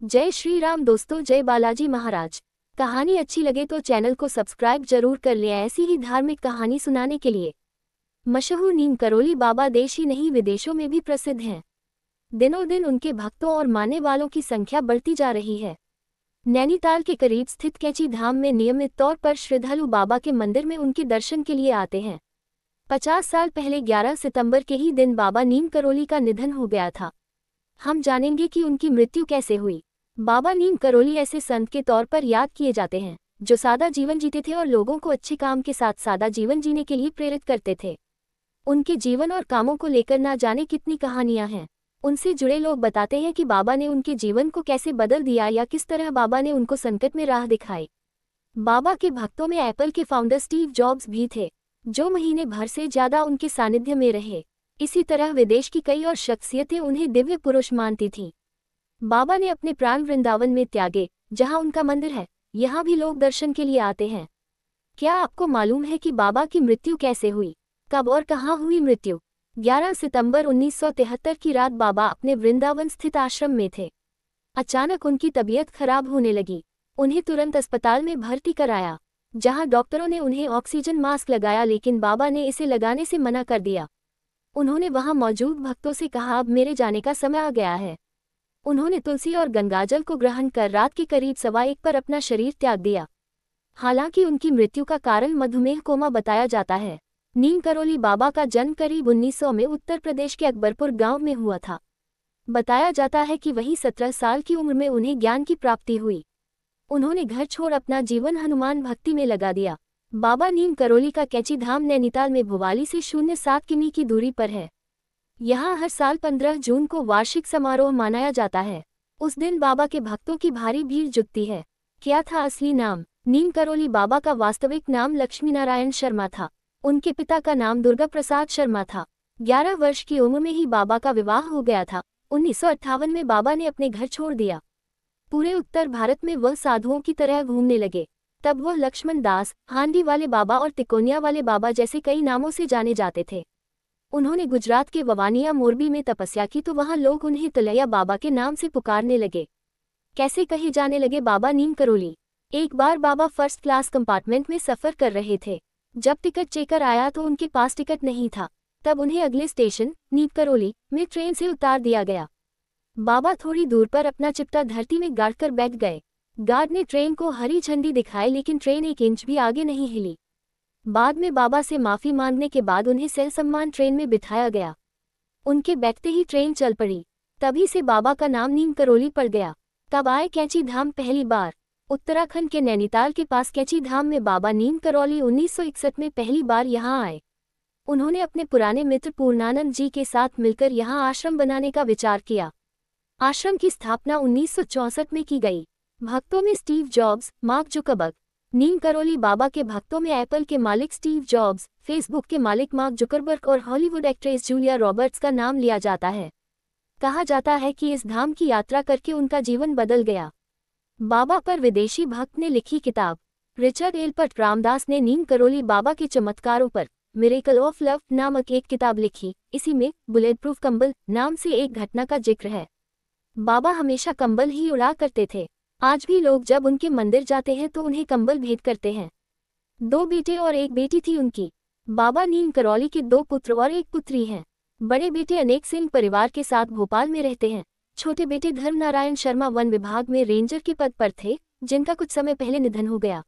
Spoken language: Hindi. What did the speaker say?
जय श्री राम दोस्तों, जय बालाजी महाराज। कहानी अच्छी लगे तो चैनल को सब्सक्राइब जरूर कर लें ऐसी ही धार्मिक कहानी सुनाने के लिए। मशहूर नीम करोली बाबा देश ही नहीं विदेशों में भी प्रसिद्ध हैं। दिनों दिन उनके भक्तों और मानने वालों की संख्या बढ़ती जा रही है। नैनीताल के करीब स्थित कैची धाम में नियमित तौर पर श्रद्धालु बाबा के मंदिर में उनके दर्शन के लिए आते हैं। 50 साल पहले 11 सितंबर के ही दिन बाबा नीम करोली का निधन हो गया था। हम जानेंगे कि उनकी मृत्यु कैसे हुई। बाबा नीम करोली ऐसे संत के तौर पर याद किए जाते हैं जो सादा जीवन जीते थे और लोगों को अच्छे काम के साथ सादा जीवन जीने के लिए प्रेरित करते थे। उनके जीवन और कामों को लेकर ना जाने कितनी कहानियां हैं। उनसे जुड़े लोग बताते हैं कि बाबा ने उनके जीवन को कैसे बदल दिया या किस तरह बाबा ने उनको संकट में राह दिखाई। बाबा के भक्तों में एप्पल के फाउंडर स्टीव जॉब्स भी थे, जो महीने भर से ज्यादा उनके सानिध्य में रहे। इसी तरह विदेश की कई और शख्सियतें उन्हें दिव्य पुरुष मानती थीं। बाबा ने अपने प्राण वृंदावन में त्यागे, जहां उनका मंदिर है। यहां भी लोग दर्शन के लिए आते हैं। क्या आपको मालूम है कि बाबा की मृत्यु कैसे हुई, कब और कहां हुई मृत्यु? 11 सितंबर 1973 की रात बाबा अपने वृंदावन स्थित आश्रम में थे। अचानक उनकी तबीयत खराब होने लगी। उन्हें तुरंत अस्पताल में भर्ती कराया, जहां डॉक्टरों ने उन्हें ऑक्सीजन मास्क लगाया, लेकिन बाबा ने इसे लगाने से मना कर दिया। उन्होंने वहां मौजूद भक्तों से कहा, अब मेरे जाने का समय आ गया है। उन्होंने तुलसी और गंगाजल को ग्रहण कर रात के करीब 1:15 पर अपना शरीर त्याग दिया। हालांकि उनकी मृत्यु का कारण मधुमेह कोमा बताया जाता है। नीम करोली बाबा का जन्म करीब 1900 में उत्तर प्रदेश के अकबरपुर गांव में हुआ था। बताया जाता है कि वहीं 17 साल की उम्र में उन्हें ज्ञान की प्राप्ति हुई। उन्होंने घर छोड़ अपना जीवन हनुमान भक्ति में लगा दिया। बाबा नीम करोली का कैची धाम नैनीताल में भुवाली से 0.7 किमी की दूरी पर है। यहाँ हर साल 15 जून को वार्षिक समारोह मनाया जाता है। उस दिन बाबा के भक्तों की भारी भीड़ जुटती है। क्या था असली नाम? नीम करोली बाबा का वास्तविक नाम लक्ष्मीनारायण शर्मा था। उनके पिता का नाम दुर्गा प्रसाद शर्मा था। 11 वर्ष की उम्र में ही बाबा का विवाह हो गया था। 1958 में बाबा ने अपने घर छोड़ दिया। पूरे उत्तर भारत में वह साधुओं की तरह घूमने लगे। तब वह लक्ष्मण दास, हांडी वाले बाबा और तिकोनिया वाले बाबा जैसे कई नामों से जाने जाते थे। उन्होंने गुजरात के ववानिया मोरबी में तपस्या की तो वहां लोग उन्हें तलैया बाबा के नाम से पुकारने लगे। कैसे कहे जाने लगे बाबा नीम करोली। एक बार बाबा फर्स्ट क्लास कंपार्टमेंट में सफर कर रहे थे। जब टिकट चेकर आया तो उनके पास टिकट नहीं था। तब उन्हें अगले स्टेशन नीम करोली में ट्रेन से उतार दिया गया। बाबा थोड़ी दूर पर अपना चिपटा धरती में गाड़कर बैठ गए। गार्ड ने ट्रेन को हरी झंडी दिखाई, लेकिन ट्रेन 1 इंच भी आगे नहीं हिली। बाद में बाबा से माफी मांगने के बाद उन्हें ससम्मान ट्रेन में बिठाया गया। उनके बैठते ही ट्रेन चल पड़ी। तभी से बाबा का नाम नीम करोली पड़ गया। तब आए कैची धाम पहली बार। उत्तराखंड के नैनीताल के पास कैची धाम में बाबा नीम करोली 1961 में पहली बार यहाँ आए। उन्होंने अपने पुराने मित्र पूर्णानंद जी के साथ मिलकर यहाँ आश्रम बनाने का विचार किया। आश्रम की स्थापना 1964 में की गई। भक्तों में Steve jobs, mark Zuckerberg. Neem Karoli Baba के भक्तों में एप्पल के मालिक स्टीव जॉब्स, फेसबुक के मालिक मार्क जुकरबर्ग और हॉलीवुड एक्ट्रेस जूलिया रॉबर्ट्स का नाम लिया जाता है। कहा जाता है कि इस धाम की यात्रा करके उनका जीवन बदल गया। बाबा पर विदेशी भक्त ने लिखी किताब। रिचर्ड एल्बर्ट रामदास ने नीम करोली बाबा के चमत्कारों पर मिरेकल ऑफ लव नामक एक किताब लिखी। इसी में बुलेट प्रूफ कंबल नाम से एक घटना का जिक्र है। बाबा हमेशा कंबल ही उड़ा करते थे। आज भी लोग जब उनके मंदिर जाते हैं तो उन्हें कंबल भेंट करते हैं। 2 बेटे और 1 बेटी थी उनकी। बाबा नीम करोली के 2 पुत्र और 1 पुत्री हैं। बड़े बेटे अनेक सिंह परिवार के साथ भोपाल में रहते हैं। छोटे बेटे धर्म नारायण शर्मा वन विभाग में रेंजर के पद पर थे, जिनका कुछ समय पहले निधन हो गया।